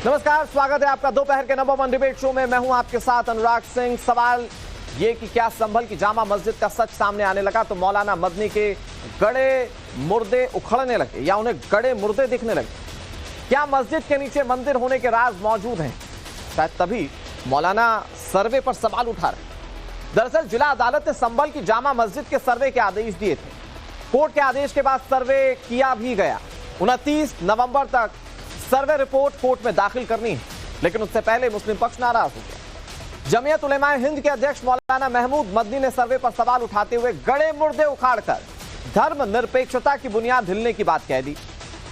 नमस्कार, स्वागत है आपका दोपहर के नंबर 1 डिबेट शो में। मैं हूं आपके साथ अनुराग सिंह। सवाल ये कि क्या संभल की जामा मस्जिद का सच सामने आने लगा तो मौलाना मदनी के गड़े मुर्दे उखड़ने लगे या उन्हें गड़े मुर्दे दिखने लगे? क्या मस्जिद के नीचे मंदिर होने के राज मौजूद हैं? शायद तभी मौलाना सर्वे पर सवाल उठा रहे। दरअसल जिला अदालत ने संभल की जामा मस्जिद के सर्वे के आदेश दिए थे। कोर्ट के आदेश के बाद सर्वे किया भी गया। 29 नवंबर तक सर्वे रिपोर्ट कोर्ट में दाखिल करनी है, लेकिन उससे पहले मुस्लिम पक्ष नाराज हो गया। जमीयत उलेमाए हिंद के अध्यक्ष मौलाना महमूद मदनी ने सर्वे पर सवाल उठाते हुए गड़े मुर्दे उखाड़कर धर्म निरपेक्षता की बुनियाद हिलने की बात कह दी।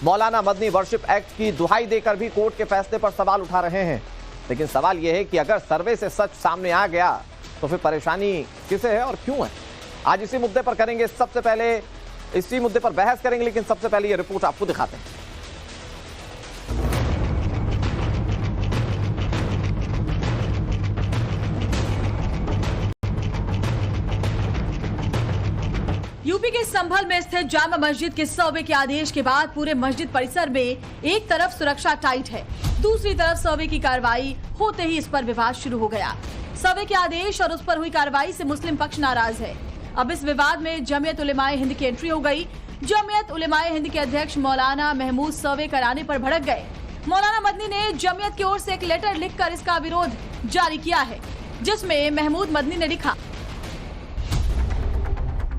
मौलाना मदनी वर्शिप एक्ट की दुहाई देकर भी कोर्ट के फैसले पर सवाल उठा रहे हैं। लेकिन सवाल यह है कि अगर सर्वे से सच सामने आ गया तो फिर परेशानी किसे है और क्यों है? आज इसी मुद्दे पर करेंगे, सबसे पहले इसी मुद्दे पर बहस करेंगे, लेकिन सबसे पहले ये रिपोर्ट आपको दिखाते हैं। यूपी के संभल में स्थित जामा मस्जिद के सर्वे के आदेश के बाद पूरे मस्जिद परिसर में एक तरफ सुरक्षा टाइट है, दूसरी तरफ सर्वे की कार्रवाई होते ही इस पर विवाद शुरू हो गया। सर्वे के आदेश और उस पर हुई कार्रवाई से मुस्लिम पक्ष नाराज है। अब इस विवाद में जमीयत उलेमाए हिंद की एंट्री हो गई। जमीयत उलेमाए हिंद के अध्यक्ष मौलाना महमूद सर्वे कराने पर भड़क गए। मौलाना मदनी ने जमीयत की ओर से एक लेटर लिखकर इसका विरोध जारी किया है, जिसमें महमूद मदनी ने लिखा,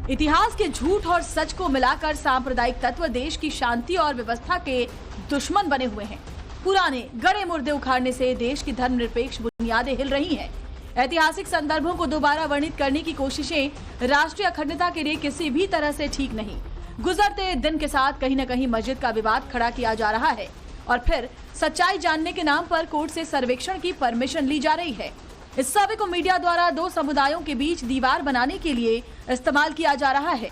इतिहास के झूठ और सच को मिलाकर सांप्रदायिक तत्व देश की शांति और व्यवस्था के दुश्मन बने हुए हैं। पुराने गड़े मुर्दे उखाड़ने से देश की धर्मनिरपेक्ष बुनियादें हिल रही हैं। ऐतिहासिक संदर्भों को दोबारा वर्णित करने की कोशिशें राष्ट्रीय अखंडता के लिए किसी भी तरह से ठीक नहीं। गुजरते दिन के साथ कहीं न कहीं मस्जिद का विवाद खड़ा किया जा रहा है और फिर सच्चाई जानने के नाम पर कोर्ट से सर्वेक्षण की परमिशन ली जा रही है। इस सर्वे को मीडिया द्वारा दो समुदायों के बीच दीवार बनाने के लिए इस्तेमाल किया जा रहा है।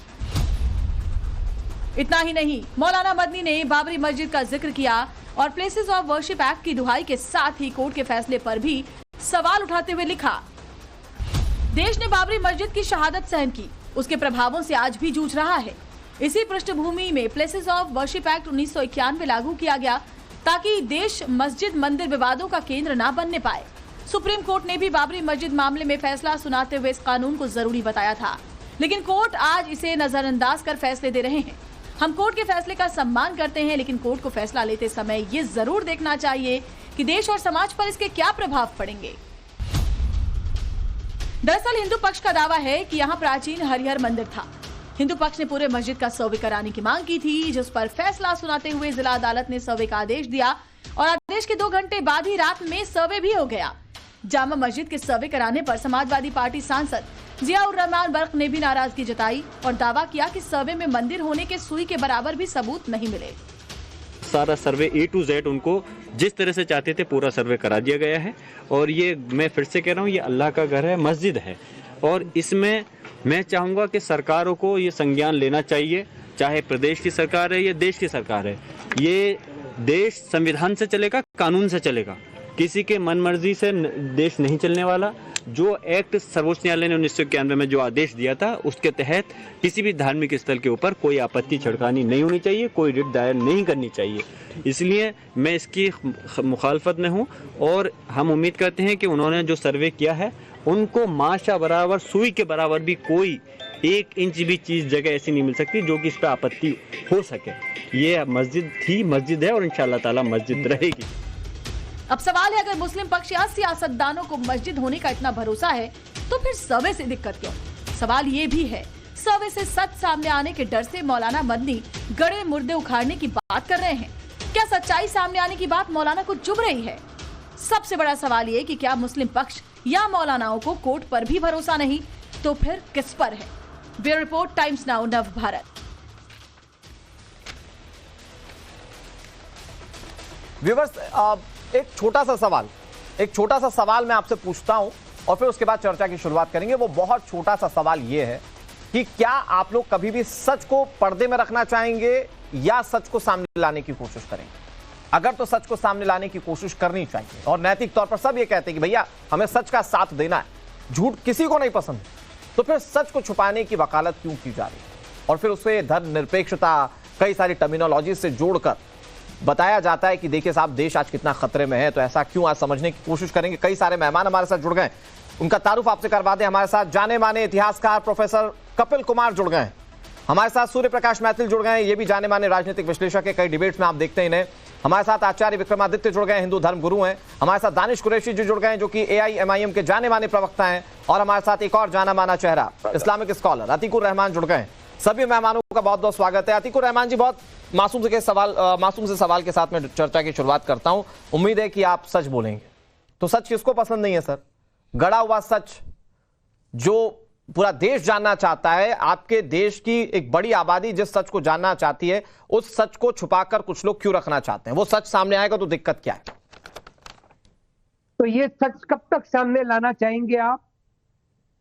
इतना ही नहीं, मौलाना मदनी ने बाबरी मस्जिद का जिक्र किया और प्लेसेस ऑफ वर्शिप एक्ट की दुहाई के साथ ही कोर्ट के फैसले पर भी सवाल उठाते हुए लिखा, देश ने बाबरी मस्जिद की शहादत सहन की, उसके प्रभावों से आज भी जूझ रहा है। इसी पृष्ठभूमि में प्लेसेस ऑफ वर्शिप एक्ट 1991 लागू किया गया ताकि देश मस्जिद मंदिर विवादों का केंद्र न बनने पाए। सुप्रीम कोर्ट ने भी बाबरी मस्जिद मामले में फैसला सुनाते हुए इस कानून को जरूरी बताया था, लेकिन कोर्ट आज इसे नजरअंदाज कर फैसले दे रहे हैं। हम कोर्ट के फैसले का सम्मान करते हैं, लेकिन कोर्ट को फैसला लेते समय ये जरूर देखना चाहिए कि देश और समाज पर इसके क्या प्रभाव पड़ेंगे। दरअसल हिंदू पक्ष का दावा है कि यहाँ प्राचीन हरिहर मंदिर था। हिंदू पक्ष ने पूरे मस्जिद का सर्वे कराने की मांग की थी, जिस पर फैसला सुनाते हुए जिला अदालत ने सर्वे का आदेश दिया और आदेश के 2 घंटे बाद ही रात में सर्वे भी हो गया। जामा मस्जिद के सर्वे कराने पर समाजवादी पार्टी सांसद जियाउर रहमान बर्क ने भी नाराजगी जताई और दावा किया कि सर्वे में मंदिर होने के सुई के बराबर भी सबूत नहीं मिले। सारा सर्वे A to Z उनको जिस तरह से चाहते थे पूरा सर्वे करा दिया गया है। और ये मैं फिर से कह रहा हूँ, ये अल्लाह का घर है, मस्जिद है, और इसमें मैं चाहूँगा कि सरकारों को ये संज्ञान लेना चाहिए, चाहे प्रदेश की सरकार है या देश की सरकार है। ये देश संविधान से चलेगा, कानून से चलेगा, किसी के मनमर्जी से देश नहीं चलने वाला। जो एक्ट सर्वोच्च न्यायालय ने 1991 में जो आदेश दिया था, उसके तहत किसी भी धार्मिक स्थल के ऊपर कोई आपत्ति छिड़कानी नहीं होनी चाहिए, कोई रिट दायर नहीं करनी चाहिए। इसलिए मैं इसकी मुखालफत में हूँ और हम उम्मीद करते हैं कि उन्होंने जो सर्वे किया है उनको माशा बराबर, सुई के बराबर भी कोई 1 इंच भी चीज जगह ऐसी नहीं मिल सकती जो कि इस पर आपत्ति हो सके। ये मस्जिद थी, मस्जिद है और इंशाअल्लाह ताला मस्जिद रहेगी। अब सवाल है, अगर मुस्लिम पक्ष या सियासतदानों को मस्जिद होने का इतना भरोसा है तो फिर सर्वे से दिक्कत क्यों? सवाल ये भी है, सर्वे से सच सामने आने के डर से मौलाना मदनी गड़े मुर्दे उखाड़ने की बात कर रहे हैं। क्या सच्चाई सामने आने की बात मौलाना को चुभ रही है? सबसे बड़ा सवाल ये कि क्या मुस्लिम पक्ष या मौलानाओं को कोर्ट पर भी भरोसा नहीं तो फिर किस पर है? ब्यूरो रिपोर्ट, टाइम्स नाउ, नव भारत। व्यूअर्स, एक छोटा सा सवाल मैं आपसे पूछता हूं और फिर उसके बाद चर्चा की शुरुआत करेंगे। वो बहुत छोटा सा सवाल ये है कि क्या आप लोग कभी भी सच को पर्दे में रखना चाहेंगे या सच को सामने लाने की कोशिश करेंगे? अगर तो सच को सामने लाने की कोशिश करनी चाहिए और नैतिक तौर पर सब ये कहते हैं कि भैया हमें सच का साथ देना है, झूठ किसी को नहीं पसंद, तो फिर सच को छुपाने की वकालत क्यों की जा रही है? और फिर उसे धर्मनिरपेक्षता, कई सारी टर्मिनोलॉजी से जोड़कर बताया जाता है कि देखिए साहब देश आज कितना खतरे में है, तो ऐसा क्यों, आज समझने की कोशिश करेंगे। कई सारे मेहमान हमारे साथ जुड़ गए, उनका तारुफ आपसे करवा दें। हमारे साथ जाने माने इतिहासकार प्रोफेसर कपिल कुमार जुड़ गए, हमारे साथ सूर्य प्रकाश मैथिल जुड़ गए, ये भी जाने माने राजनीतिक विश्लेषक है, कई डिबेट्स में आप देखते हैं इन्हें। हमारे साथ आचार्य विक्रमादित्य जुड़ गए, हिंदू धर्म गुरु हैं। हमारे साथ दानिश कुरैशी जी जुड़ गए, जो कि AIMIM के जाने माने प्रवक्ता हैं। और हमारे साथ एक और जाना माना चेहरा, इस्लामिक स्कॉलर अतीकुर रहमान जुड़ गए। सभी मेहमानों का बहुत बहुत स्वागत है। अतीकुर रहमान जी, बहुत मासूम से सवाल के साथ में चर्चा की शुरुआत करता हूं। उम्मीद है कि आप सच बोलेंगे। तो सच किसको पसंद नहीं है सर? गड़ा हुआ सच जो पूरा देश जानना चाहता है, आपके देश की एक बड़ी आबादी जिस सच को जानना चाहती है, उस सच को छुपाकर कुछ लोग क्यों रखना चाहते हैं? वो सच सामने आएगा तो दिक्कत क्या है? तो ये सच कब तक सामने लाना चाहेंगे आप?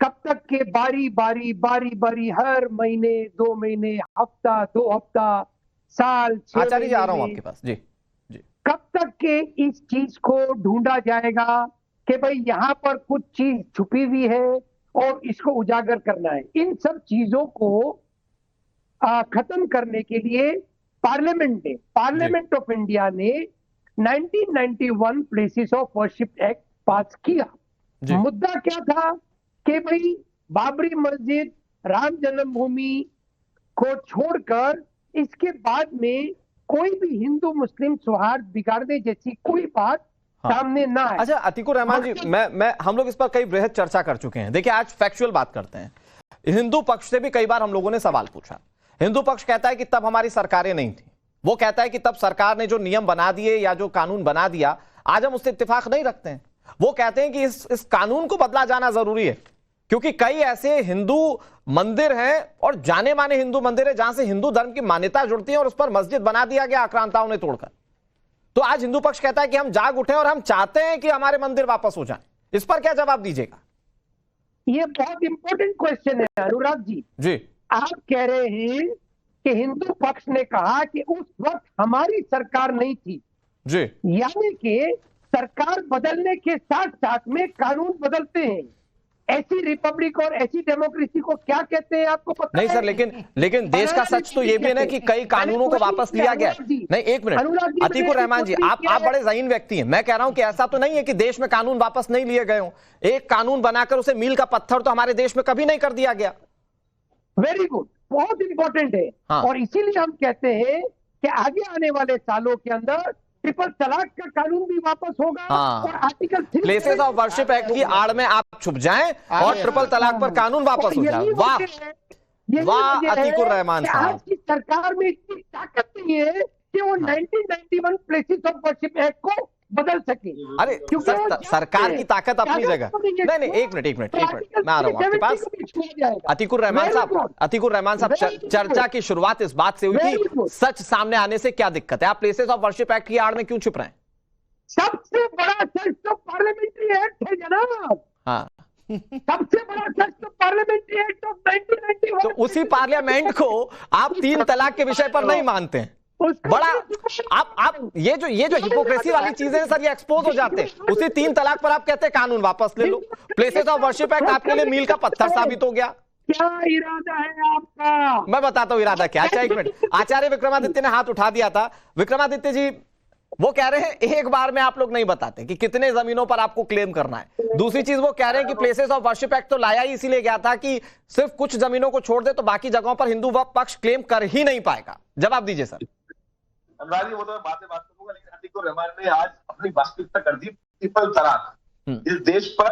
कब तक के बारी बारी हर महीने, 2 महीने, हफ्ता, 2 हफ्ता, साल, 6 आचार्य जी, आ रहा हूं महीने? आपके पास। जी जी। कब तक के इस चीज को ढूंढा जाएगा कि भाई यहां पर कुछ चीज छुपी हुई है और इसको उजागर करना है? इन सब चीजों को खत्म करने के लिए पार्लियामेंट ऑफ इंडिया ने 1991 प्लेसेस ऑफ वर्शिप एक्ट पास किया। मुद्दा क्या था कि भाई बाबरी मस्जिद, राम जन्मभूमि को छोड़कर इसके बाद में कोई भी हिंदू मुस्लिम सौहार्द बिगाड़ने जैसी कोई बात सामने ना है। अच्छा अतीकुर रहमान जी, हम लोग इस पर कई बृहद चर्चा कर चुके हैं। देखिए, आज फैक्चुअल बात करते हैं। हिंदू पक्ष से भी कई बार हम लोगों ने सवाल पूछा। हिंदू पक्ष कहता है कि तब हमारी सरकारें नहीं थी। वो कहता है कि तब सरकार ने जो नियम बना दिए या जो कानून बना दिया, आज हम उससे इत्तेफाक नहीं रखते हैं। वो कहते हैं कि इस कानून को बदला जाना जरूरी है, क्योंकि कई ऐसे हिंदू मंदिर हैं और जाने माने हिंदू मंदिर है जहां से हिंदू धर्म की मान्यता जुड़ती है और उस पर मस्जिद बना दिया गया आक्रांताओं ने तोड़कर। तो आज हिंदू पक्ष कहता है कि हम जाग उठे और हम चाहते हैं कि हमारे मंदिर वापस हो जाएं। इस पर क्या जवाब दीजिएगा? ये बहुत इंपॉर्टेंट क्वेश्चन है अनुराग जी। आप कह रहे हैं कि हिंदू पक्ष ने कहा कि उस वक्त हमारी सरकार नहीं थी जी, यानी कि सरकार बदलने के साथ साथ में कानून बदलते हैं। ऐसी रिपब्लिक और ऐसी डेमोक्रेसी को क्या कहते हैं आपको पता नहीं है? सर, लेकिन देश का सच तो ये भी है ना कि कई कानूनों को वापस लिया गया है। नहीं, एक मिनट अतीकुर रहमान जी, आप बड़े ज़हीन व्यक्ति हैं। मैं कह रहा हूं कि ऐसा तो नहीं है कि देश में कानून वापस नहीं लिए गए हों। एक कानून बनाकर उसे मील का पत्थर तो हमारे देश में कभी नहीं कर दिया गया। वेरी गुड, बहुत इंपॉर्टेंट है। हाँ। और इसीलिए हम कहते हैं कि आगे आने वाले सालों के अंदर ट्रिपल तलाक का कानून भी वापस होगा। हाँ। और article places of worship act की आड़ में आप छुप जाएं और ट्रिपल तलाक पर कानून वापस हो जाए। वाह वाह अतीकुर रहमान साहब, आज की सरकार में इतनी ताकत नहीं है कि वो 1991 प्लेसेस ऑफ वर्शिप एक्ट को बदल सके। अरे सरकार की ताकत अपनी जगह। नहीं, एक मिनट मैं आ रहा हूं आपके पास। अतीकुर रहमान साहब, चर्चा की शुरुआत इस बात से हुई थी, सच सामने आने से क्या दिक्कत है? आप प्लेसेस ऑफ वर्शिप एक्ट की आड़ में क्यों छुप रहे हैं? सबसे बड़ा सच तो पार्लियामेंट्री एक्ट है जनाब। हाँ, सबसे बड़ा सच तो पार्लियामेंट्री एक्ट ऑफ 1991। तो उसी पार्लियामेंट को आप 3 तलाक के विषय पर नहीं मानते हैं। बड़ा आप ये जो हिपोक्रेसी वाली चीजें सर, ये एक्सपोज हो जाते हैं। उसी 3 तलाक पर आप कहते हैं कानून वापस ले लो। प्लेसेस ऑफ वर्शिप एक्ट आपके लिए मील का पत्थर साबित हो गया। क्या इरादा है आपका? मैं बताता हूं इरादा क्या। अच्छा, एक मिनट, आचार्य विक्रमादित्य ने हाथ उठा दिया था। विक्रमादित्य जी, वो कह रहे हैं एक बार में आप लोग नहीं बताते कि कितने जमीनों पर आपको क्लेम करना है। दूसरी चीज वो कह रहे हैं कि प्लेसेस ऑफ वर्शिप एक्ट तो लाया ही इसीलिए गया था कि सिर्फ कुछ जमीनों को छोड़ दे तो बाकी जगहों पर हिंदू पक्ष क्लेम कर ही नहीं पाएगा। जवाब दीजिए सर। अनुराग जी, वो तो मैं बाद में बात करूंगा, लेकिन अतीकुर रहमान ने आज अपनी वास्तविकता कर दी। ट्रिपल तलाक इस देश पर,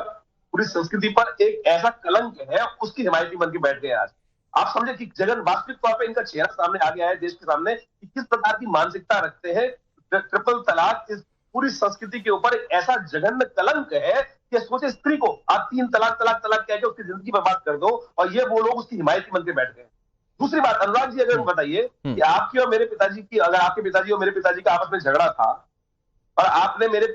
पूरी संस्कृति पर एक ऐसा कलंक है, उसकी हिमायती बन के बैठ गए आज। आप समझे कि जगन वास्तविक तौर पर इनका चेहरा सामने आ गया है देश के सामने कि किस प्रकार की मानसिकता रखते हैं। ट्रिपल तलाक इस पूरी संस्कृति के ऊपर एक ऐसा जघन्य कलंक है कि सोचे स्त्री को आप 3 तलाक कह के उसकी जिंदगी बर्बाद कर दो, और ये वो लोग उसकी हिमायती बन के बैठ गए। दूसरी बात, अनुराग जी, अगर बताइए कि आपकी और मेरे पिताजी की, अगर आपके पिताजी और मेरे पिताजी का आपस में झगड़ा था और आपने मेरे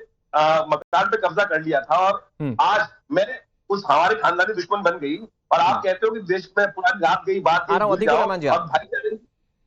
मकान पे कब्जा कर लिया था और आज मैं उस हमारे खानदानी दुश्मन बन गई और आप कहते हो कि देश में पुरानी रात गई बात और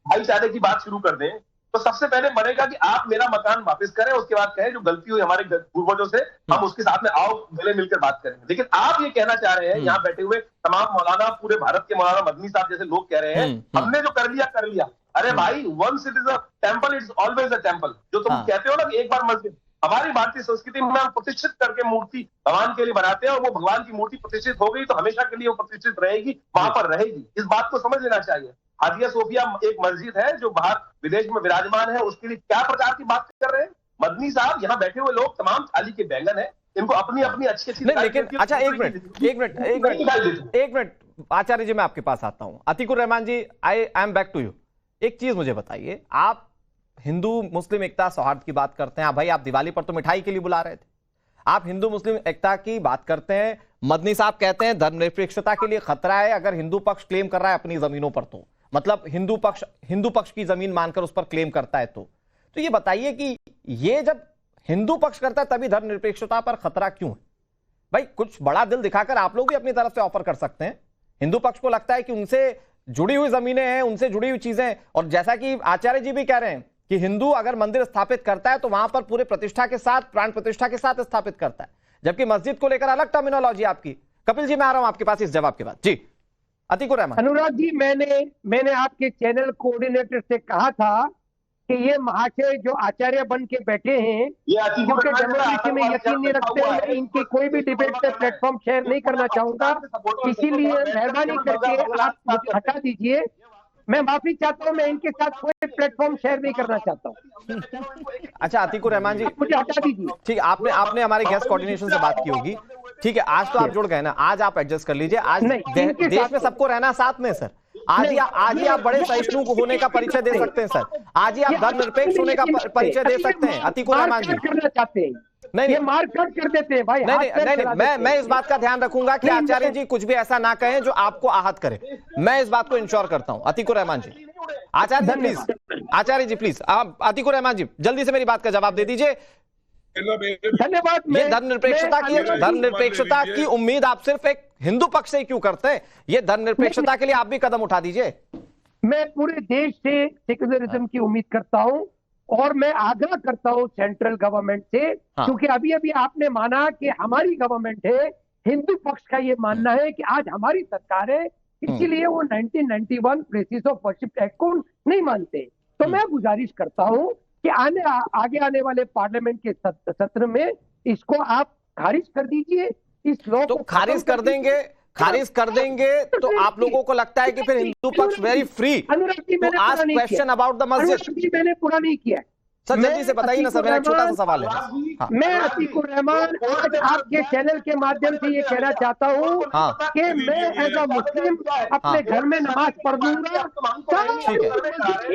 भाईचारे की बात शुरू कर दें, तो सबसे पहले बनेगा कि आप मेरा मकान वापस करें, उसके बाद कहें जो गलती हुई हमारे पूर्वजों से हम उसके साथ में आओ गले मिलकर बात करें। लेकिन आप ये कहना चाह रहे हैं, यहाँ बैठे हुए तमाम मौलाना, पूरे भारत के मौलाना मदनी साहब जैसे लोग कह रहे हैं, हमने जो कर लिया अरे भाई, once it is a temple, it's always a temple. जो तुम हाँ। कहते हो ना कि एक बार मस्जिद, हमारी भारतीय संस्कृति में हम प्रतिष्ठित करके मूर्ति भगवान के लिए बनाते हैं, और वो भगवान की मूर्ति प्रतिष्ठित हो गई तो हमेशा के लिए वो प्रतिष्ठित रहेगी, वहां पर रहेगी। इस बात को समझ लेना चाहिए। हादिया सोफिया एक मस्जिद है जो बाहर विदेश में विराजमान है, उसके लिए क्या प्रचार की बात कर रहे हैं मदनी साहब? यहाँ बैठे हुए लोग तमाम थाली के बैंगन है, इनको अपनी अपनी अच्छी नहीं, लेकिन अच्छा एक मिनट आचार्य जी, मैं आपके पास आता हूं। Atiqur Rahman ji, I am back to you. एक चीज मुझे बताइए, आप हिंदू मुस्लिम एकता सौहार्द की बात करते हैं, भाई आप दिवाली पर तो मिठाई के लिए बुला रहे थे, आप हिंदू मुस्लिम एकता की बात करते हैं, मदनी साहब कहते हैं धर्मनिरपेक्षता के लिए खतरा है अगर हिंदू पक्ष क्लेम कर रहा है अपनी जमीनों पर, तो मतलब हिंदू पक्ष की जमीन मानकर उस पर क्लेम करता है। तो ये बताइए कि ये जब हिंदू पक्ष करता है तभी धर्मनिरपेक्षता पर खतरा क्यों है? भाई कुछ बड़ा दिल दिखाकर आप लोग भी अपनी तरफ से ऑफर कर सकते हैं। हिंदू पक्ष को लगता है कि उनसे जुड़ी हुई जमीनें हैं, उनसे जुड़ी हुई चीजें, और जैसा कि आचार्य जी भी कह रहे हैं कि हिंदू अगर मंदिर स्थापित करता है तो वहां पर पूरे प्रतिष्ठा के साथ, प्राण प्रतिष्ठा के साथ स्थापित करता है, जबकि मस्जिद को लेकर अलग टर्मिनोलॉजी आपकी। कपिल जी, मैं आ रहा हूं आपके पास इस जवाब के बाद। जी अतीकुर रहमान। अनुराग जी, मैंने आपके चैनल कोऑर्डिनेटर से कहा था कि ये महाशय जो आचार्य बन के बैठे हैं, क्योंकि डेमोक्रेसी में यकीन नहीं रखते हैं, मैं इनकी कोई भी डिबेट पे प्लेटफॉर्म शेयर नहीं करना चाहूंगा, इसीलिए मेहरबानी करके आप मुझे हटा दीजिए। मैं माफी चाहता हूं, मैं इनके साथ कोई प्लेटफॉर्म शेयर नहीं करना चाहता हूं। अच्छा अतीकुर रहमान जी, मुझे हटा दीजिए। ठीक, आपने हमारे गेस्ट कोऑर्डिनेशन से बात की होगी, ठीक है, आज तो आप जुड़ गए ना, आज आप एडजस्ट कर लीजिए। आज देश में सबको रहना साथ में सर, आज ही आप बड़े सहिष्णु होने का परिचय दे सकते हैं सर, आज ही आप धर्मनिरपेक्ष होने का परिचय दे सकते हैं अतीकुर रहमान जी। करना चाहते हैं, नहीं, ये मारकाट कर देते हैं भाई। नहीं, मैं इस बात का ध्यान रखूंगा कि आचार्य जी कुछ भी ऐसा ना कहें जो आपको आहत करे, मैं इस बात को इंश्योर करता हूं। अतीकुर रहमान जी, आचार्य जी प्लीज, आप अतीकुर रहमान जी जल्दी से मेरी बात का जवाब दे दीजिए। धन्यवाद। ये धर्मनिरपेक्षता की उम्मीद आप सिर्फ एक हिंदू पक्ष से क्यों करते हैं? ये धर्मनिरपेक्षता के लिए आप भी कदम उठा दीजिए। मैं पूरे देश से सेक्युलरिज्म की उम्मीद करता हूं, और मैं आग्रह करता हूं सेंट्रल गवर्नमेंट से, क्योंकि अभी आपने माना कि हमारी गवर्नमेंट है, हिंदू पक्ष का ये मानना है कि आज हमारी सरकार है, इसीलिए वो 1991 प्लेसेस ऑफ वर्शिप एक्ट को नहीं मानते। तो मैं गुजारिश करता हूं कि आगे आने वाले पार्लियामेंट के सत्र में इसको आप खारिज कर दीजिए। इस लॉ तो को खारिज कर देंगे तो आप लोगों को लगता है कि फिर हिंदू पक्ष very free to ask question about the masjid? मैंने पूरा नहीं किया है सर, जल्दी से बताइए ना सर, मेरा एक छोटा सा सवाल है। हाँ। मैं अतीकुर रहमान आज आपके चैनल के माध्यम से ये कहना चाहता हूँ कि मैं एज अ मुस्लिम अपने घर में नमाज पढ़ लूंगा,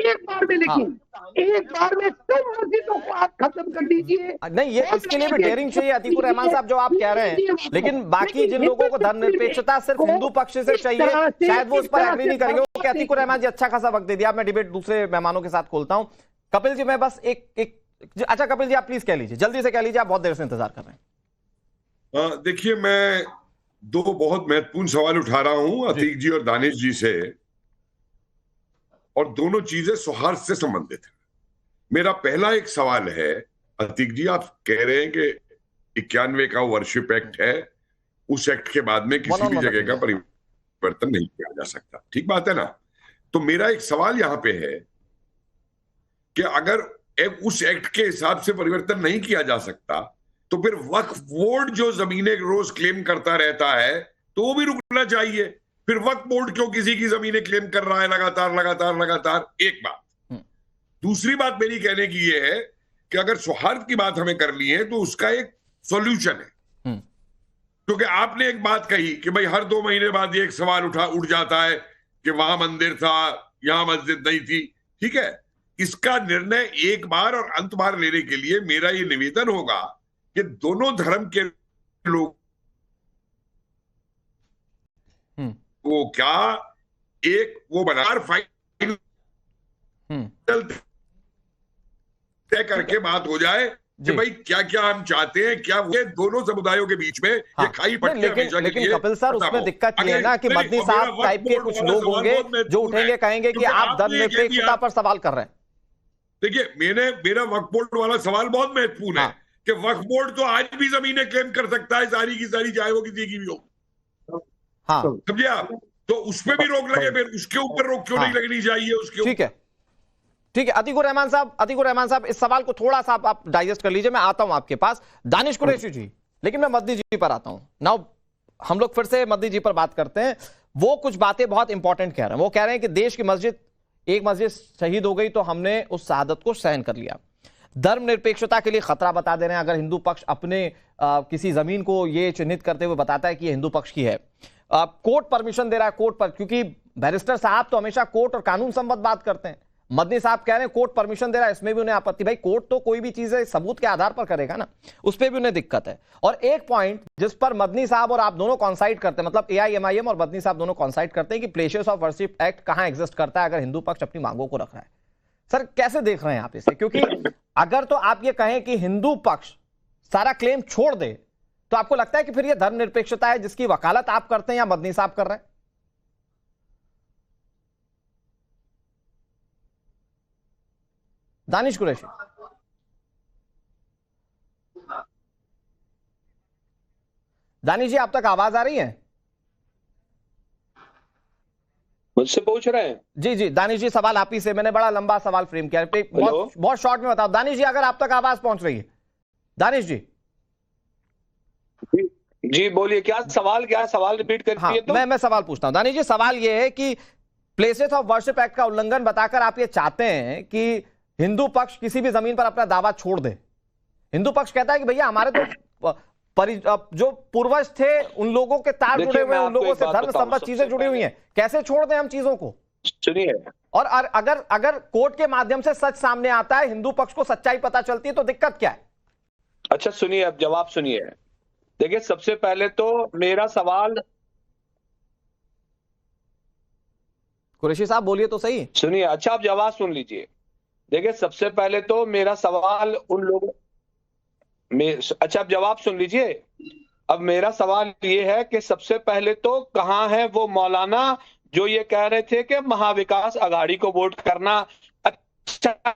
एक बार में, लेकिन एक बार में सब मस्जिदों को आप खत्म कर दीजिए। नहीं, ये इसके लिए भी डेयरिंग चाहिए अतीकुर रहमान साहब, जो आप कह रहे हैं, लेकिन बाकी जिन लोगों को धर्मनिरपेक्षता सिर्फ हिंदू पक्ष से चाहिए, शायद वो उस पर एग्री नहीं करेंगे। ओके अतीकुर रहमान जी, अच्छा खासा वक्त दे दिया, मैं डिबेट दूसरे मेहमानों के साथ खोलता हूं। कपिल जी, मैं बस अच्छा कपिल जी आप प्लीज कह लीजिए, जल्दी से कह लीजिए, आप बहुत देर से इंतजार कर रहे हैं। देखिए, मैं दो बहुत महत्वपूर्ण सवाल उठा रहा हूं अतीक जी और दानिश जी से, और दोनों चीजें सौहार्द से संबंधित है। मेरा पहला एक सवाल है, अतीक जी आप कह रहे हैं कि 91 का वर्शिप एक्ट है, उस एक्ट के बाद में किसी भी जगह का परिवर्तन नहीं किया जा सकता, ठीक बात है ना? तो मेरा एक सवाल यहां पे है कि अगर उस एक्ट के हिसाब से परिवर्तन नहीं किया जा सकता तो फिर वक्फ बोर्ड जो जमीनें रोज क्लेम करता रहता है तो वो भी रुकना चाहिए। फिर वक्फ बोर्ड क्यों किसी की जमीनें क्लेम कर रहा है लगातार? एक बात। दूसरी बात मेरी कहने की ये है कि अगर सौहार्द की बात हमें करनी है तो उसका एक सॉल्यूशन है, क्योंकि आपने एक बात कही कि भाई हर 2 महीने बाद ये एक सवाल उठ जाता है कि वहां मंदिर था, यहां मस्जिद नहीं थी। ठीक है, इसका निर्णय एक बार और अंत बार लेने के लिए मेरा ये निवेदन होगा कि दोनों धर्म के लोग वो क्या एक वो बनार फाइनल तय करके बात हो जाए कि भाई क्या क्या हम चाहते हैं, क्या ये दोनों समुदायों के बीच में ये खाई पटके हमेशा के लिए। लेकिन कपिल सर, उसमें दिक्कत ये है ना कि मदनी साहब टाइप के कुछ लोग होंगे जो उठेंगे, कहेंगे कि आप धर्मनिरपेक्षता पर सवाल कर रहे हैं। देखिए, मेरा वक्फ बोर्ड वाला सवाल बहुत महत्वपूर्ण है कि वक्फ बोर्ड तो आज भी जमीनें क्लेम कर सकता है सारी की सारी, चाहे वो किसी की भी हो। समझे आप? तो उसमें भी रोक लगे, फिर उसके ऊपर रोक क्यों नहीं लगनी चाहिए उसके? ठीक है, ठीक है, अतीकुर रहमान साहब इस सवाल को थोड़ा सा आप डाइजेस्ट कर लीजिए, मैं आता हूं आपके पास। दानिश कुरैशी जी, लेकिन मैं मदनी जी पर आता हूं नाउ। हम लोग फिर से मदनी जी पर बात करते हैं। वो कुछ बातें बहुत इंपॉर्टेंट कह रहे हैं। वो कह रहे हैं कि देश की मस्जिद, एक मस्जिद शहीद हो गई तो हमने उस शहादत को सहन कर लिया। धर्मनिरपेक्षता के लिए खतरा बता दे रहे हैं। अगर हिंदू पक्ष अपने किसी जमीन को ये चिन्हित करते हुए बताता है कि ये हिंदू पक्ष की है, कोर्ट परमिशन दे रहा है, कोर्ट पर, क्योंकि बैरिस्टर साहब तो हमेशा कोर्ट और कानून संबद्ध बात करते हैं। मदनी साहब कह रहे हैं कोर्ट परमिशन दे रहा है, इसमें भी उन्हें आपत्ति। भाई कोर्ट तो कोई भी चीज सबूत के आधार पर करेगा ना, उस पर भी उन्हें दिक्कत है। और एक पॉइंट जिस पर मदनी साहब और आप दोनों कॉन्साइड करते हैं, मतलब AIMIM और मदनी साहब दोनों कॉन्साइड करते हैं कि प्लेसेस ऑफ वर्शिप एक्ट कहां एग्जिस्ट करता है अगर हिंदू पक्ष अपनी मांगों को रख रहा है। सर कैसे देख रहे हैं आप इसे? क्योंकि अगर तो आप ये कहें कि हिंदू पक्ष सारा क्लेम छोड़ दे, तो आपको लगता है कि फिर ये धर्मनिरपेक्षता है जिसकी वकालत आप करते हैं या मदनी साहब कर रहे हैं? दानिश कुरैशी, दानिश जी आप तक आवाज आ रही है? मुझसे पूछ रहे हैं? जी जी दानिश जी, सवाल आप ही से। मैंने बड़ा लंबा सवाल फ्रेम किया, बहुत शॉर्ट में बताओ। दानिश जी अगर आप तक आवाज पहुंच रही है। दानिश जी जी बोलिए, क्या सवाल, क्या सवाल रिपीट करिए। हाँ, तो मैं सवाल पूछता हूं। दानिश जी सवाल यह है कि प्लेसेस ऑफ वर्शिप एक्ट का उल्लंघन बताकर आप ये चाहते हैं कि हिंदू पक्ष किसी भी जमीन पर अपना दावा छोड़ दे। हिंदू पक्ष कहता है कि भैया हमारे तो जो पूर्वज थे उन लोगों के तार जुड़े हुए हैं, उन लोगों से धर्म संबंध चीजें जुड़ी हुई हैं, कैसे छोड़ दें हम चीजों को? सुनिए, और अगर कोर्ट के माध्यम से सच सामने आता है, हिंदू पक्ष को सच्चाई पता चलती है, तो दिक्कत क्या है? अच्छा सुनिए, अब जवाब सुनिए। देखिए सबसे पहले तो मेरा सवाल, कुरैशी साहब बोलिए तो सही। सुनिए, अच्छा आप जवाब सुन लीजिए। देखिए सबसे पहले तो मेरा सवाल उन लोगों में, अच्छा आप जवाब सुन लीजिए। अब मेरा सवाल ये है कि सबसे पहले तो कहां है वो मौलाना जो ये कह रहे थे कि महाविकास आघाड़ी को वोट करना। अच्छा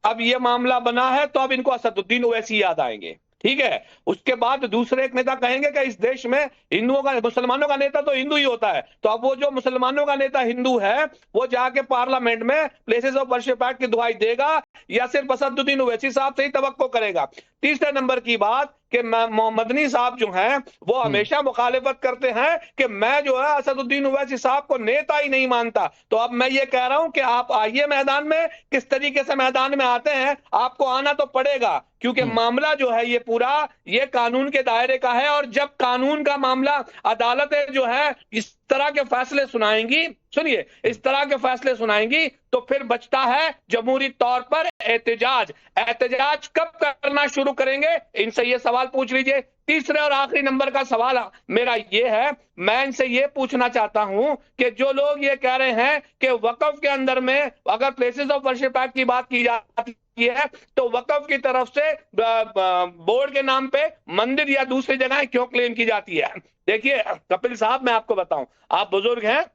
अब ये मामला बना है तो अब इनको असदुद्दीन ओवैसी याद आएंगे, ठीक है। उसके बाद दूसरे एक नेता कहेंगे कि इस देश में हिंदुओं का, मुसलमानों का नेता तो हिंदू ही होता है, तो अब वो जो मुसलमानों का नेता हिंदू है वो जाके पार्लियामेंट में प्लेसेस ऑफ वर्शिप एक्ट की दुहाई देगा या सिर्फ असदुद्दीन ओवैसी साहब से ही तवक्को करेगा। तीसरे नंबर की बात कि मदनी साहब जो हैं वो हमेशा मुखालिफत करते हैं कि मैं जो है असदुद्दीन ओवैसी साहब को नेता ही नहीं मानता। तो अब मैं ये कह रहा हूं कि आप आइए मैदान में, किस तरीके से मैदान में आते हैं, आपको आना तो पड़ेगा, क्योंकि मामला जो है ये पूरा ये कानून के दायरे का है। और जब कानून का मामला अदालतें जो है इस तरह के फैसले सुनाएंगी, सुनिए, इस तरह के फैसले सुनाएंगी तो फिर बचता है जमहूरी तौर पर एहतजाज। एहतजाज कब करना शुरू करेंगे, इनसे ये सवाल पूछ लीजिए। तीसरे और आखिरी नंबर का सवाल मेरा ये है, मैं इनसे ये पूछना चाहता हूं कि जो लोग ये कह रहे हैं कि वक्फ के अंदर में अगर प्लेसेस ऑफ वर्शिप एक्ट की बात की जाती है तो वक्फ की तरफ से बोर्ड के नाम पे मंदिर या दूसरी जगह क्यों क्लेम की जाती है? देखिए कपिल साहब, मैं आपको बताऊं, आप बुजुर्ग हैं,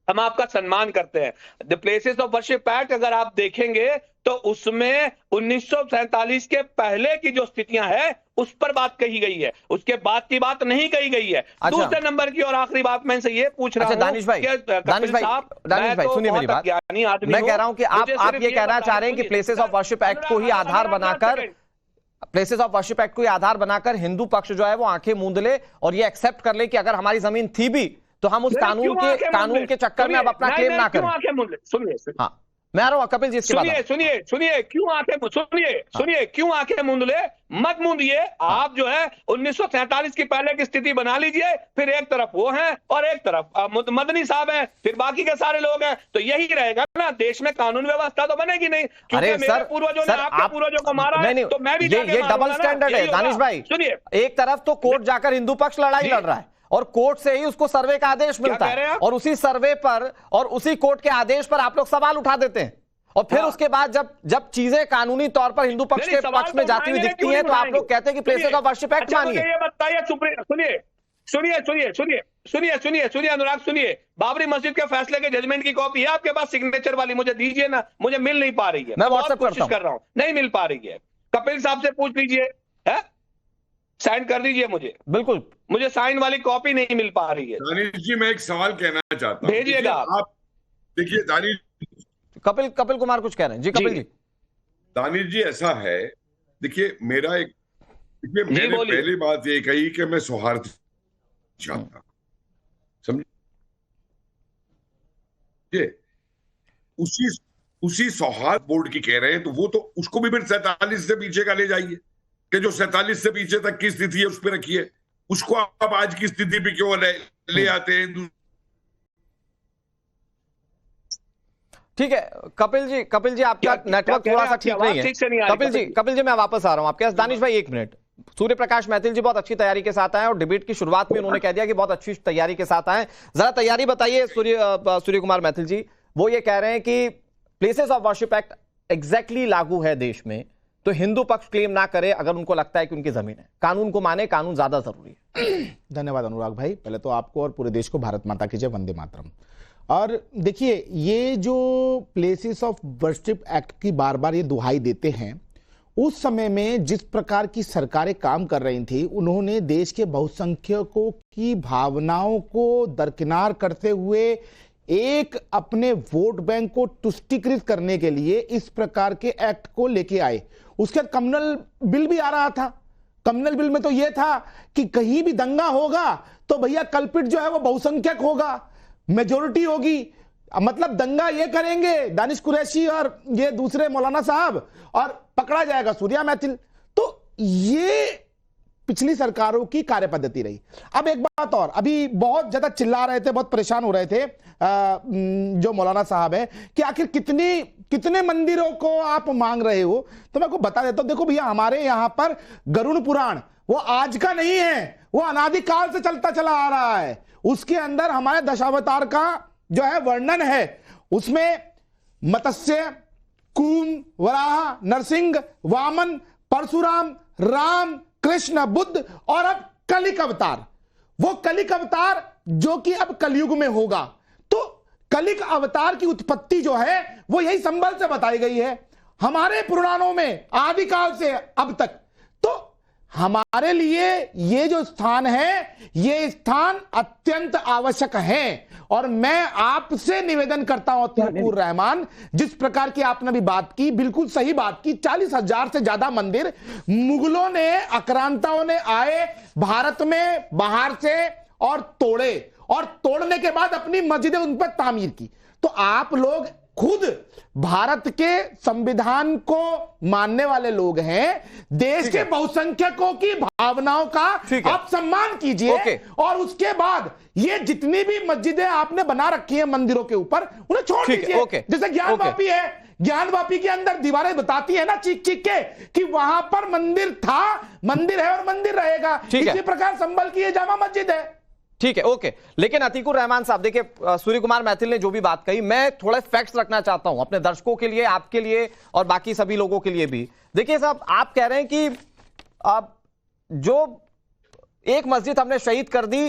हम आपका सम्मान करते हैं। The places of worship act अगर आप देखेंगे तो उसमें 1947 के पहले की जो स्थितियां हैं उस पर बात कही गई है, उसके बाद की बात नहीं कही गई है। अच्छा। दूसरे नंबर की और आखिरी बात मैं इनसे ये पूछ रहा हूं, दानिश भाई सुनिए मेरी बात। मैं कह रहा हूं कि आप ये कहना चाह रहे हैं कि प्लेसेस ऑफ वर्शिप एक्ट को ही आधार बनाकर, प्लेसेस ऑफ वर्शिप एक्ट को ही आधार बनाकर हिंदू पक्ष जो है वो आंखें मूंद ले और ये एक्सेप्ट कर ले कि अगर हमारी जमीन थी भी तो हम उस कानून के चक्कर में अब अपना क्लेम ना करें। सुनिए, हाँ मैं आ रहा हूं कपिल जी, इसके बाद सुनिए क्यों आंखें, सुनिए क्यों आंखें मूंद ले, मत मूंदिए। आप जो है 1947 की पहले की स्थिति बना लीजिए, फिर एक तरफ वो हैं और एक तरफ मदनी साहब हैं, फिर बाकी के सारे लोग हैं, तो यही रहेगा ना, देश में कानून व्यवस्था तो बनेगी नहीं। अरे मेरे पूर्वजों ने आपके पूर्वजों को मारा है, तो मैं भी ये डबल स्टैंडर्ड है दानिश भाई। सुनिए, एक तरफ तो कोर्ट जाकर हिंदू पक्ष लड़ाई लड़ रहा है और कोर्ट से ही उसको सर्वे का आदेश मिलता है, और उसी सर्वे पर और उसी कोर्ट के आदेश पर आप लोग सवाल उठा देते हैं, और फिर उसके बाद जब चीजें कानूनी तौर पर हिंदू पक्ष के पक्ष में जाती हुई दिखती हैं तो आप लोग कहते हैं कि प्लेसेस ऑफ वर्शिप एक्ट मानिए। ये बताइए, सुनिए अनुराग, सुनिए, बाबरी मस्जिद के फैसले के जजमेंट की कॉपी है आपके पास, सिग्नेचर वाली, मुझे दीजिए ना, मुझे मिल नहीं पा रही है, मैं व्हाट्सएप कोशिश कर रहा हूं, नहीं मिल पा रही है। कपिल साहब से पूछ लीजिए, है साइन कर दीजिए मुझे, बिल्कुल, मुझे साइन वाली कॉपी नहीं मिल पा रही है। दानिश जी मैं एक सवाल कहना चाहता हूं, भेजिएगा आप। देखिए दानिश, कपिल कुमार कुछ कह रहे हैं जी। कपिल जी। दानिश जी, ऐसा है, देखिए मेरा एक, देखिए मैंने पहली बात ये कही कि मैं सौहार्द चाहता, समझे, उसी सौहार्द बोर्ड की कह रहे हैं, तो वो तो उसको भी फिर 47 से पीछे का ले जाइए कि जो 47 से पीछे तक की स्थिति है उस पर रखिए, उसको आप आज की स्थिति पे क्यों ले आते हैं। ठीक है कपिल जी, आपका नेटवर्क थोड़ा सा ठीक नहीं है। कपिल जी मैं वापस आ रहा हूं आपके पास। दानिश भाई 1 मिनट। सूर्य प्रकाश मैथिल जी बहुत अच्छी तैयारी के साथ आए और डिबेट की शुरुआत में उन्होंने कह दिया कि बहुत अच्छी तैयारी के साथ आए। जरा तैयारी बताइए सूर्य कुमार मैथिल जी। वो ये कह रहे हैं कि places of worship act exactly लागू है देश में, तो हिंदू पक्ष क्लेम ना करे अगर उनको लगता है कि उनकी जमीन है। कानून को माने, कानून ज्यादा जरूरी है। धन्यवाद अनुराग भाई। पहले तो आपको और पूरे देश को भारत माता की जय, वंदे मातरम। और देखिए, ये जो प्लेसेस ऑफ वर्शिप एक्ट की बार बार ये दुहाई देते हैं, उस समय में जिस प्रकार की सरकारें काम कर रही थी, उन्होंने देश के बहुसंख्यकों की भावनाओं को दरकिनार करते हुए एक अपने वोट बैंक को तुष्टीकृत करने के लिए इस प्रकार के एक्ट को लेके आए। उसके बाद कम्युनल बिल भी आ रहा था। कम्युनल बिल में तो यह था कि कहीं भी दंगा होगा तो भैया कल्पिट जो है वो बहुसंख्यक होगा, मेजोरिटी होगी, मतलब दंगा ये करेंगे दानिश कुरैशी और ये दूसरे मौलाना साहब, और पकड़ा जाएगा सूर्या मैथिल। तो ये पिछली सरकारों की कार्य पद्धति रही। अब एक बात और, अभी बहुत ज्यादा चिल्ला रहे थे, बहुत परेशान हो रहे थे जो मौलाना साहब है कि आखिर कितने मंदिरों को आप मांग रहे हो। तो मैं आपको बता देता हूं, देखो भैया, हमारे यहां पर गरुड़ पुराण वो आज का नहीं है, वो अनादिकाल से चलता चला आ रहा है। उसके अंदर हमारे दशावतार का जो है वर्णन है। उसमें मत्स्य, कूर्म, वराह, नरसिंह, वामन, परशुराम, राम, कृष्ण, बुद्ध और अब कलिक अवतार। वो कलिक अवतार जो कि अब कलयुग में होगा। तो कलिक अवतार की उत्पत्ति जो है वो यही संबल से बताई गई है हमारे पुराणों में, आदिकाल से अब तक। तो हमारे लिए ये जो स्थान है, ये स्थान अत्यंत आवश्यक है। और मैं आपसे निवेदन करता हूं तिलकुर रहमान, जिस प्रकार की आपने भी बात की, बिल्कुल सही बात की। 40,000 से ज्यादा मंदिर मुगलों ने, आक्रांताओं ने आए भारत में बाहर से और तोड़े, और तोड़ने के बाद अपनी मस्जिदें उन पर तामीर की। तो आप लोग खुद भारत के संविधान को मानने वाले लोग हैं, देश के बहुसंख्यकों की भावनाओं का आप सम्मान कीजिए। और उसके बाद ये जितनी भी मस्जिदें आपने बना रखी है मंदिरों के ऊपर, उन्हें छोड़ दीजिए। जैसे ज्ञानवापी है, ज्ञानवापी के अंदर दीवारें बताती है ना चीख चीख के कि वहां पर मंदिर था, मंदिर है और मंदिर रहेगा। इसी प्रकार संभल की ये जामा मस्जिद है। ठीक है, ओके। लेकिन अतीकुर रहमान साहब, देखिए सूर्य कुमार मैथिल ने जो भी बात कही, मैं थोड़े फैक्ट्स रखना चाहता हूं अपने दर्शकों के लिए, आपके लिए और बाकी सभी लोगों के लिए भी। देखिए साहब, आप कह रहे हैं कि जो एक मस्जिद हमने शहीद कर दी,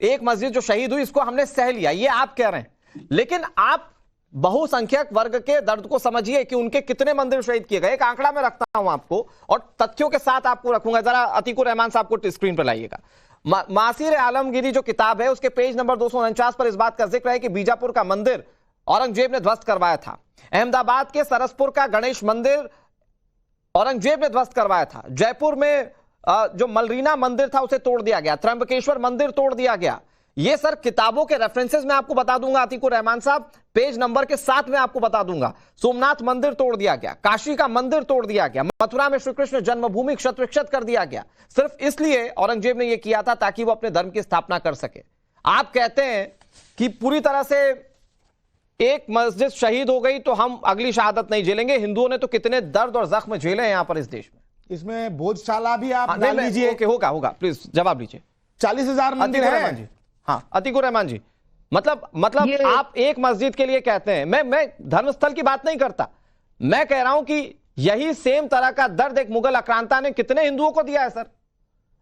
एक मस्जिद जो शहीद हुई, इसको हमने सह लिया, ये आप कह रहे हैं। लेकिन आप बहुसंख्यक वर्ग के दर्द को समझिए कि उनके कितने मंदिर शहीद किए गए। एक आंकड़ा में रखता हूं आपको और तथ्यों के साथ आपको रखूंगा। जरा अतीकुर रहमान साहब को स्क्रीन पर लाइएगा। मासीर आलमगीरी जो किताब है, उसके पेज नंबर 249 पर इस बात का जिक्र है कि बीजापुर का मंदिर औरंगजेब ने ध्वस्त करवाया था। अहमदाबाद के सरसपुर का गणेश मंदिर औरंगजेब ने ध्वस्त करवाया था। जयपुर में जो मलरीना मंदिर था उसे तोड़ दिया गया। त्र्यंबकेश्वर मंदिर तोड़ दिया गया। ये सर किताबों के रेफरेंसेस मैं आपको बता दूंगा अतीकुर रहमान साहब, पेज नंबर के साथ में आपको बता दूंगा। सोमनाथ मंदिर तोड़ दिया गया, काशी का मंदिर तोड़ दिया गया, मथुरा में श्री कृष्ण जन्मभूमि क्षत विक्षत कर दिया गया। सिर्फ इसलिए औरंगजेब ने यह किया था ताकि वो अपने धर्म की स्थापना कर सके। आप कहते हैं कि पूरी तरह से एक मस्जिद शहीद हो गई तो हम अगली शहादत नहीं झेलेंगे। हिंदुओं ने तो कितने दर्द और जख्म झेले हैं यहां पर इस देश में। इसमें भोजशाला भी आप डाल लीजिए। होगा, प्लीज जवाब लीजिए। 40,000 मंदिर है। हाँ अतीकुर रहमान जी, मतलब आप एक मस्जिद के लिए कहते हैं। मैं धर्मस्थल की बात नहीं करता, मैं कह रहा हूं कि यही सेम तरह का दर्द एक मुगल आक्रांता ने कितने हिंदुओं को दिया है सर।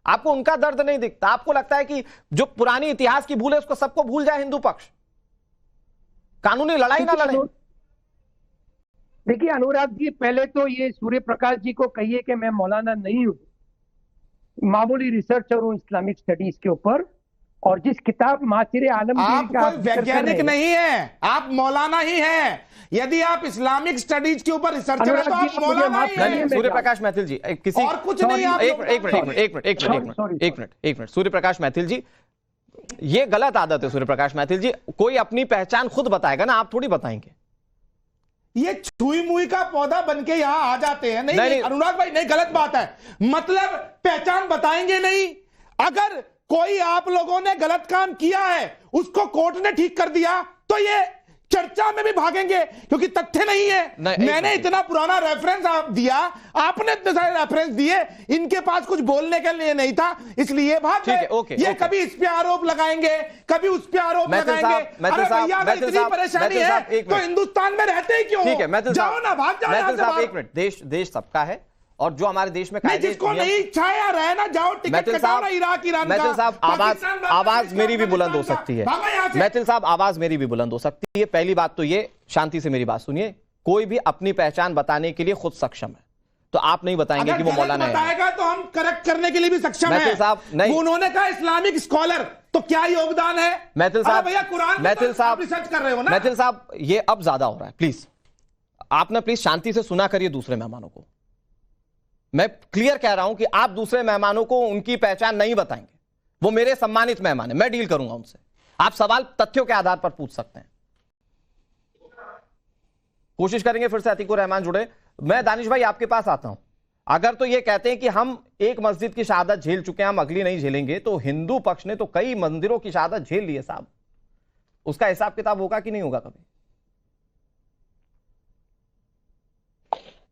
आपको उनका दर्द नहीं दिखता। आपको लगता है कि जो पुरानी इतिहास की भूल है उसको सबको भूल जाए हिंदू पक्ष, कानूनी लड़ाई ना लड़े। देखिए अनुराग जी, पहले तो ये सूर्य प्रकाश जी को कहिए कि मैं मौलाना नहीं हूं, मामूली रिसर्चर हूं इस्लामिक स्टडीज के ऊपर। और जिस किताब मासिर आलमगीर आप का कोई वैज्ञानिक नहीं है, आप मौलाना ही हैं। यदि आप इस्लामिक स्टडीज के ऊपर रिसर्चर हैं तो आप मौलाना ही हैं। सूर्य प्रकाश मैथिल जी, किसी और कुछ नहीं। आप एक मिनट सूर्य प्रकाश मैथिल जी, ये गलत आदत है सूर्य प्रकाश मैथिल जी। कोई अपनी पहचान खुद बताएगा ना, आप थोड़ी बताएंगे। ये छुई मुई का पौधा बनके यहां आ जाते हैं। नहीं, अनुराग भाई, नहीं, गलत बात है। मतलब पहचान बताएंगे नहीं। अगर कोई आप लोगों ने गलत काम किया है, उसको कोर्ट ने ठीक कर दिया, तो ये चर्चा में भी भागेंगे, क्योंकि तथ्य नहीं है। मैंने इतना पुराना रेफरेंस आप दिया, आपने इतने सारे रेफरेंस दिए, इनके पास कुछ बोलने के लिए नहीं था, इसलिए भाग गए। ये कभी इस पे आरोप लगाएंगे, कभी उस पे आरोप लगाएंगे। अरे भैया, अगर इतनी परेशानी है तो हिंदुस्तान में रहते ही क्यों? ठीक है मैथिल जाओ ना, भाग जाओ यहाँ से बाहर। एक मिनट, देश सबका है, और जो हमारे देश में जिसको नहीं इच्छा है रहे ना, जाओ, टिकट कटाओ ना इराक ईरान का। मैथिल साहब, आवाज मेरी भी बुलंद हो सकती है। मैथिल साहब, आवाज मेरी भी बुलंद हो सकती है। पहली बात तो ये, शांति से मेरी बात सुनिए। कोई भी अपनी पहचान बताने के लिए खुद सक्षम है, तो आप नहीं बताएंगे कि वो मौलाना है। बताएगा तो हम करेक्ट करने के लिए भी सक्षम है। मैथिल साहब, नहीं, उन्होंने कहा इस्लामिक स्कॉलर, तो क्या योगदान है? मैथिल साहब, भैया, कुरान मैथिल साहब रिसर्च कर रहे हो ना? मैथिल साहब, ये अब ज्यादा हो रहा है। प्लीज आपने प्लीज शांति से सुना करिए दूसरे मेहमानों को। मैं क्लियर कह रहा हूं कि आप दूसरे मेहमानों को उनकी पहचान नहीं बताएंगे। वो मेरे सम्मानित मेहमान है, मैं डील करूंगा उनसे। आप सवाल तथ्यों के आधार पर पूछ सकते हैं। कोशिश करेंगे फिर से अतीकुर रहमान जुड़े। मैं दानिश भाई आपके पास आता हूं। अगर तो ये कहते हैं कि हम एक मस्जिद की शहादत झेल चुके हैं, हम अगली नहीं झेलेंगे, तो हिंदू पक्ष ने तो कई मंदिरों की शहादत झेल ली है साहब। उसका हिसाब किताब होगा कि नहीं होगा कभी?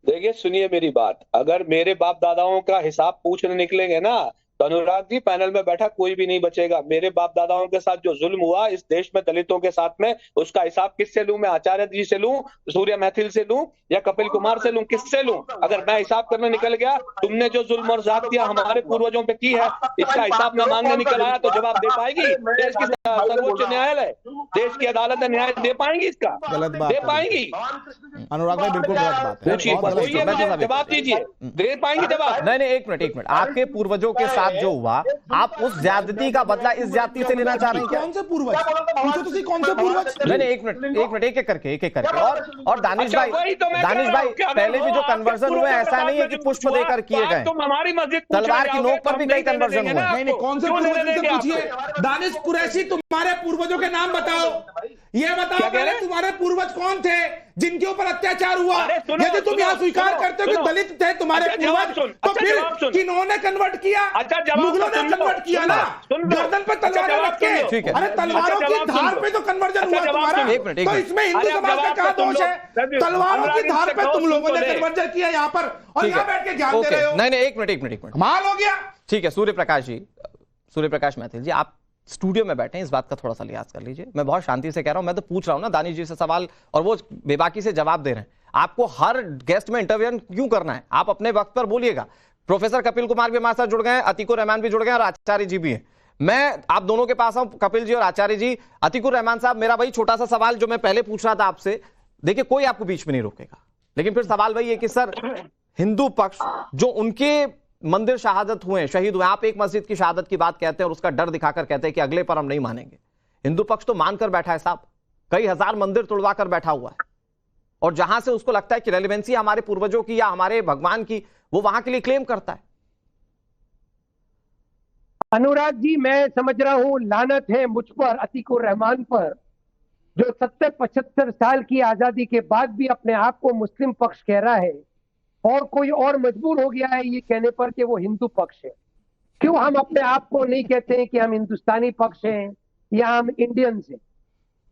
देखिए, सुनिए मेरी बात। अगर मेरे बाप दादाओं का हिसाब पूछने निकलेंगे ना, तो अनुराग जी, पैनल में बैठा कोई भी नहीं बचेगा। मेरे बाप दादाओं के साथ जो जुल्म हुआ इस देश में दलितों के साथ में, उसका हिसाब किससे लूं? मैं आचार्य जी से लूं, सूर्य मैथिल से लूं, या कपिल कुमार से लूं? किससे लूं? अगर मैं हिसाब करने निकल गया, तुमने जो जुल्म और ज़्यादतियां हमारे पूर्वजों पे की है, इसका हिसाब मैं मांगने निकल आया, तो जवाब दे पाएगी देश की सर्वोच्च न्यायालय, देश की अदालत न्याय दे पाएंगी? इसका गलत बात दे पाएंगी? अनुराग भाई, बिल्कुल गलत बात है। जवाब दीजिए, दे पाएंगी जवाब? नहीं, एक मिनट, आपके पूर्वजों के साथ जो हुआ, आप उस ज्यादती का बदला इस जाति से लेना चाह रहे हैं क्या? कौन से पूर्वज? कौन से पूर्वज? नहीं, एक मिनट, एक एक करके। और दानिश भाई, पहले भी जो कन्वर्जन हुए, ऐसा नहीं है कि पुष्प देकर किए गए। तुम हमारी मस्जिद तलवार की नोक पर भी कई कन्वर्जन हुए। नहीं, कौन से पूर्वजों से पूछिए। दानिश कुरैशी, तुम्हारे पूर्वजों के नाम बताओ। ये बताओ पहले, तुम्हारे पूर्वज कौन थे जिनके ऊपर अत्याचार हुआ? यदि तुम यहाँ स्वीकार करते हो कि दलित थे तुम्हारे पूर्वज, तो फिर किन्होंने कन्वर्ट किया? मुगलों ने कन्वर्ट किया ना, गर्दन पे तलवारें रख के। अरे तलवारों की धार पे तो कन्वर्जन हुआ तुम्हारा। तो इसमें हिंदू समाज का क्या दोष है? तलवारों की धार पे तुम लोगों ने कन्वर्जन किया यहाँ पर, और यहाँ बैठ के ज्ञान दे रहे हो। नहीं, एक मिनट, कमाल हो गया। ठीक है, सूर्य प्रकाश मैथिल जी, आप स्टूडियो में बैठे हैं, इस बात का थोड़ा सा लिहाज कर लीजिए। मैं बहुत शांति से कह रहा हूं, मैं तो पूछ रहा हूं ना दानिश जी से सवाल, और वो बेबाकी से जवाब दे रहे हैं। आपको हर गेस्ट में इंटरव्यू क्यों करना है? आप अपने वक्त पर बोलिएगा। प्रोफेसर कपिल कुमार भी हमारे साथ जुड़ गए हैं, अतीकुर रहमान भी जुड़ गए हैं, और आचार्य जी भी हैं। मैं आप दोनों के पास आऊं, कपिल जी और आचार्य जी। अतीकुर रहमान साहब, मेरा वही छोटा सा सवाल जो मैं पहले पूछ रहा था आपसे, देखिए कोई आपको बीच में नहीं रोकेगा, लेकिन फिर सवाल वही है कि सर, हिंदू पक्ष जो उनके मंदिर शहादत हुए, शहीद हुए, आप एक मस्जिद की शहादत की बात कहते हैं और उसका डर दिखाकर कहते हैं कि अगले पर हम नहीं मानेंगे। हिंदू पक्ष तो मानकर बैठा है साहब, कई हजार मंदिर तुड़वा कर बैठा हुआ है, और जहां से उसको लगता है कि रेलेवेंसी हमारे पूर्वजों की या हमारे भगवान की, वो वहां के लिए क्लेम करता है। अनुराग जी, मैं समझ रहा हूं लानत है मुझ पर, अतीकुर रहमान पर, जो 70-75 साल की आजादी के बाद भी अपने आप को मुस्लिम पक्ष कह रहा है, और कोई और मजबूर हो गया है ये कहने पर कि वो हिंदू पक्ष है। क्यों हम अपने आप को नहीं कहते हैं कि हम हिंदुस्तानी पक्ष हैं या हम इंडियंस हैं?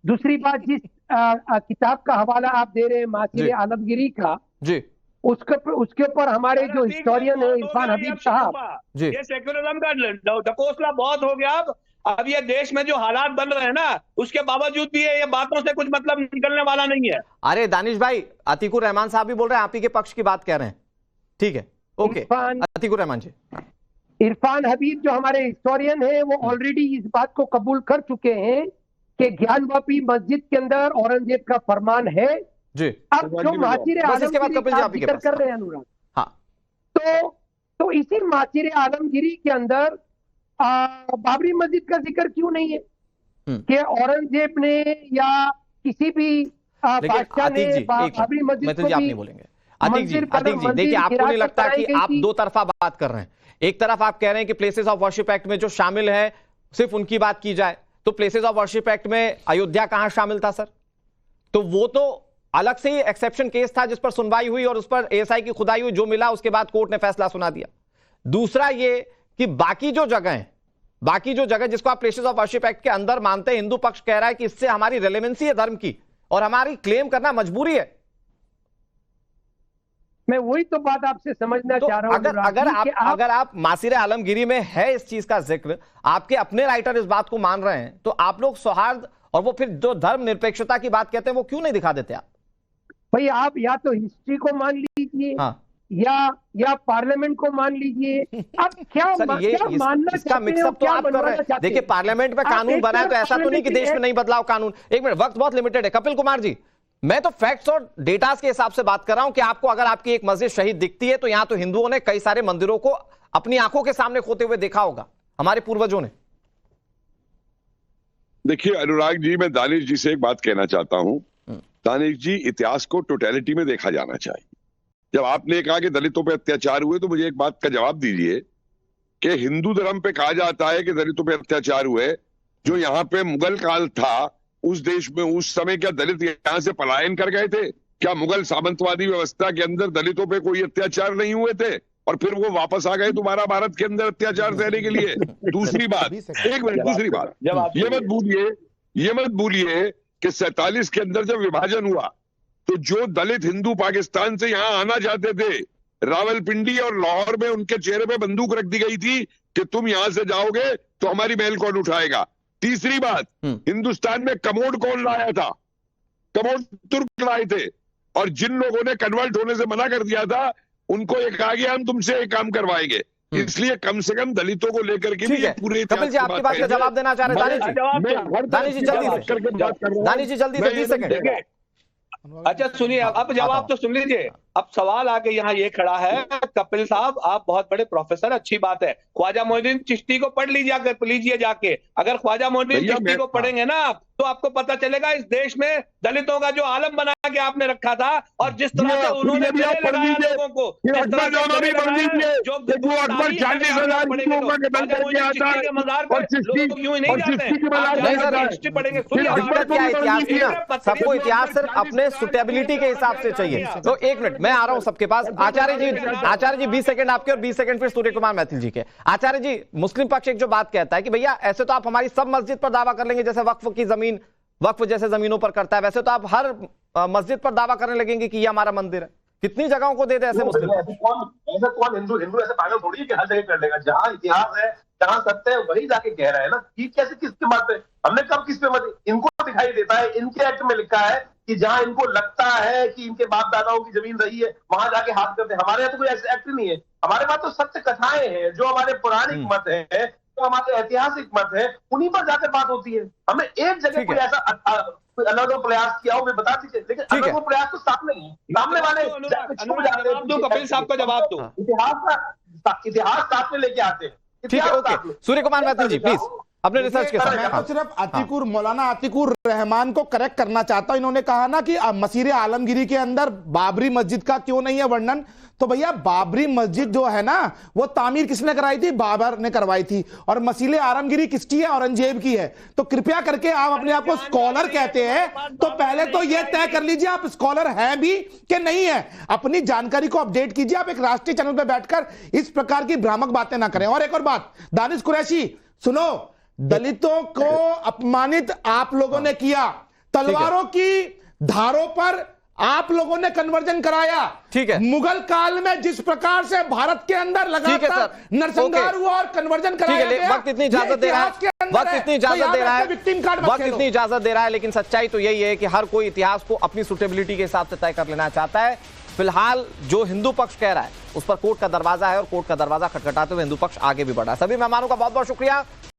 दूसरी बात, जिस किताब का हवाला आप दे रहे हैं मासिर आलमगीरी का जी, उसके ऊपर हमारे जो हिस्टोरियन है इरफान हबीब साहब जी, ये सेक्युलरिज्म का ढकोसला बहुत हो गया। अब ये देश में जो हालात बन रहे हैं ना, उसके बावजूद भी ये बातों से कुछ मतलब निकलने वाला नहीं है। अरे दानिश भाई, अतीकुर रहमान साहब भी बोल रहे हैं, आप ही के पक्ष की बात कह रहे हैं। ठीक है, ओके अतीकुर रहमान जी। इरफान हबीब जो हमारे हिस्टोरियन है, वो ऑलरेडी इस बात को कबूल कर चुके हैं कि ज्ञानवापी मस्जिद के अंदर औरंगजेब का फरमान है जी। अब जो मासिर आलमगीरी का जिक्र कर रहे हैं अनुराग, हाँ, तो इसी मासिर आलमगीरी के अंदर बाबरी मस्जिद का जिक्र क्यों नहीं है कि औरंगजेब ने या किसी भी बादशाह ने बाबरी मस्जिद को आप नहीं बोलेंगे। अतीक जी देखिए, आपको नहीं लगता कि आप दो तरफा बात कर रहे हैं? एक तरफ आप कह रहे हैं कि प्लेसेस ऑफ वर्शिप एक्ट में जो शामिल है सिर्फ उनकी बात की जाए, तो प्लेसेस ऑफ वर्शिप एक्ट में अयोध्या कहां शामिल था सर? तो वो तो अलग से ही एक्सेप्शन केस था जिस पर सुनवाई हुई और उस पर एएसआई की खुदाई हुई, जो मिला उसके बाद कोर्ट ने फैसला सुना दिया। दूसरा ये कि बाकी जो जगह जिसको आप प्लेसेस ऑफ वर्शिप एक्ट के अंदर मानते हैं, हिंदू पक्ष कह रहा है कि इससे हमारी रेलेवेंसी है धर्म की और हमारी क्लेम करना मजबूरी है। मैं वही तो बात आपसे समझना तो चाह रहा हूं। अगर आप मासिर आलमगीरी में है इस चीज का जिक्र, आपके अपने राइटर इस बात को मान रहे हैं, तो आप लोग सौहार्द और वो फिर जो धर्म निरपेक्षता की बात कहते हैं वो क्यों नहीं दिखा देते आप? भाई आप या तो हिस्ट्री को मान लीजिए, हाँ, या पार्लियामेंट को मान लीजिए। आप क्या मानना इसका मिक्सअप तो आप कर रहे हैं। देखिए, पार्लियामेंट में कानून बना है तो ऐसा तो नहीं कि देश में नहीं बदलाव कानून। एक मिनट, वक्त बहुत लिमिटेड है। कपिल कुमार जी, मैं तो फैक्ट्स और डेटास के हिसाब से बात कर रहा हूं कि आपको अगर आपकी एक मस्जिद शहीद दिखती है तो यहां तो हिंदुओं ने कई सारे मंदिरों को अपनी आंखों के सामने खोते हुए देखा होगा, हमारे पूर्वजों ने। देखिए अनुराग जी, मैं दानिश जी से एक बात कहना चाहता हूं। दानिश जी, इतिहास को टोटलिटी में देखा जाना चाहिए। जब आपने कहा कि दलितों पे अत्याचार हुए, तो मुझे एक बात का जवाब दीजिए कि हिंदू धर्म पे कहा जाता है कि दलितों पे अत्याचार हुए। जो यहाँ पे मुगल काल था उस देश में, उस समय क्या दलित यहाँ से पलायन कर गए थे? क्या मुगल सामंतवादी व्यवस्था के अंदर दलितों पे कोई अत्याचार नहीं हुए थे और फिर वो वापस आ गए तुम्हारा भारत के अंदर अत्याचार सहने के लिए? दूसरी बात, एक मिनट, दूसरी बात, ये मत भूलिए कि 47 के अंदर जब विभाजन हुआ तो जो दलित हिंदू पाकिस्तान से यहाँ आना चाहते थे, रावलपिंडी और लाहौर में उनके चेहरे पे बंदूक रख दी गई थी कि तुम यहां से जाओगे तो हमारी महल कौन उठाएगा। तीसरी बात, हिंदुस्तान में कमोड कौन लाया था? कमोड तुर्क लाए थे। और जिन लोगों ने कन्वर्ट होने से मना कर दिया था उनको ये कहा गया हम तुमसे एक काम करवाएंगे। इसलिए कम से कम दलितों को लेकर के भी पूरे कपिल जी, आपकी बात का जवाब देना चाह रहे हैं दानिश जी जल्दी से 20 सेकंड। अच्छा सुनिए, अब जवाब तो सुन लीजिए। अब सवाल आके यहाँ ये खड़ा है, कपिल साहब आप बहुत बड़े प्रोफेसर, अच्छी बात है, ख्वाजा मोइनुद्दीन चिश्ती को पढ़ लीजिए जाके। अगर ख्वाजा मोइनुद्दीन चिश्ती को पढ़ेंगे ना आप तो आपको पता चलेगा इस देश में दलितों का जो आलम बना के आपने रखा था और जिस तरह से उन्होंने लगाया लोगों को, सबको इतिहास सिर्फ अपने सुटेबिलिटी के हिसाब से चाहिए। तो एक मिनट, मैं आ रहा हूं सबके पास। आचार्य जी 20 सेकंड आपके और 20 सेकंड फिर सूर्य कुमार मैथिल जी के। आचार्य जी, मुस्लिम पक्ष एक जो बात कहता है कि भैया ऐसे तो आप हमारी सब मस्जिद पर दावा कर लेंगे जैसे वक्फ की जमीन, वक्फ जैसे जमीनों पर करता है, वैसे तो आप हर मस्जिद पर दावा करने लगेंगे कि ये हमारा मंदिर है। कितनी जगहों को दे दे ऐसे मुस्लिम? कौन हिंदू ऐसे पागल थोड़ी है कि हर जगह कर लेगा। जहां इतिहास है, जहां सत्य है, वही जाके कह रहा है ना। ये कैसे किसके बात पे, हमने कब किस पे मत, इनको दिखाई देता है, इनके एक्ट में लिखा है कि जहां इनको लगता है कि इनके बाप दादाओं की जमीन रही है वहां जाके हाथ करते हैं। हमारे यहाँ तो कोई ऐसे एक्ट नहीं है। हमारे पास तो सत्य कथाएं हैं, जो हमारे पौराणिक मत है, जो हमारे ऐतिहासिक मत है, उन्हीं पर जाकर बात होती है। हमने एक जगह कोई ऐसा अलग प्रयास किया हो मैं बता दीजिए, लेकिन अलग वो प्रयास तो सामने ही, सामने वाले कपिल साहब का जवाब दो। इतिहास साथ में लेके आते हैं। ठीक है, ओके। सूर्य कुमार मैथिल जी प्लीज अपने रिसर्च के साथ। मैं तो सिर्फ मौलाना अतीकुर रहमान को करेक्ट करना चाहता हूं। इन्होंने कहा ना कि मसीर आलमगीरी के अंदर बाबरी मस्जिद का क्यों नहीं है वर्णन। तो भैया बाबरी मस्जिद जो है ना वो तामीर किसने कराई थी? बाबर ने करवाई थी। और मसीले आलमगीरी किसकी है? औरंगजेब की है। तो कृपया करके आप अपने आप को स्कॉलर कहते हैं तो पहले तो यह तय कर लीजिए आप स्कॉलर हैं भी कि नहीं है। अपनी जानकारी को अपडेट कीजिए। आप एक राष्ट्रीय चैनल पर बैठकर इस प्रकार की भ्रामक बातें ना करें। और एक और बात, दानिश कुरैशी सुनो, दलितों को अपमानित आप लोगों ने किया, तलवारों की धारों पर आप लोगों ने कन्वर्जन कराया। ठीक है, मुगल काल में जिस प्रकार से भारत के अंदर लगातार नरसंहार हुआ और कन्वर्जन कराया गया। वक्त इतनी इजाजत दे रहा है, लेकिन सच्चाई तो यही है कि हर कोई इतिहास को अपनी सुटेबिलिटी के हिसाब से तय कर लेना चाहता है। फिलहाल जो हिंदू पक्ष कह रहा है उस पर कोर्ट का दरवाजा है और कोर्ट का दरवाजा खटखटाते हुए हिंदू पक्ष आगे भी बढ़ा है। सभी मेहमानों का बहुत बहुत शुक्रिया।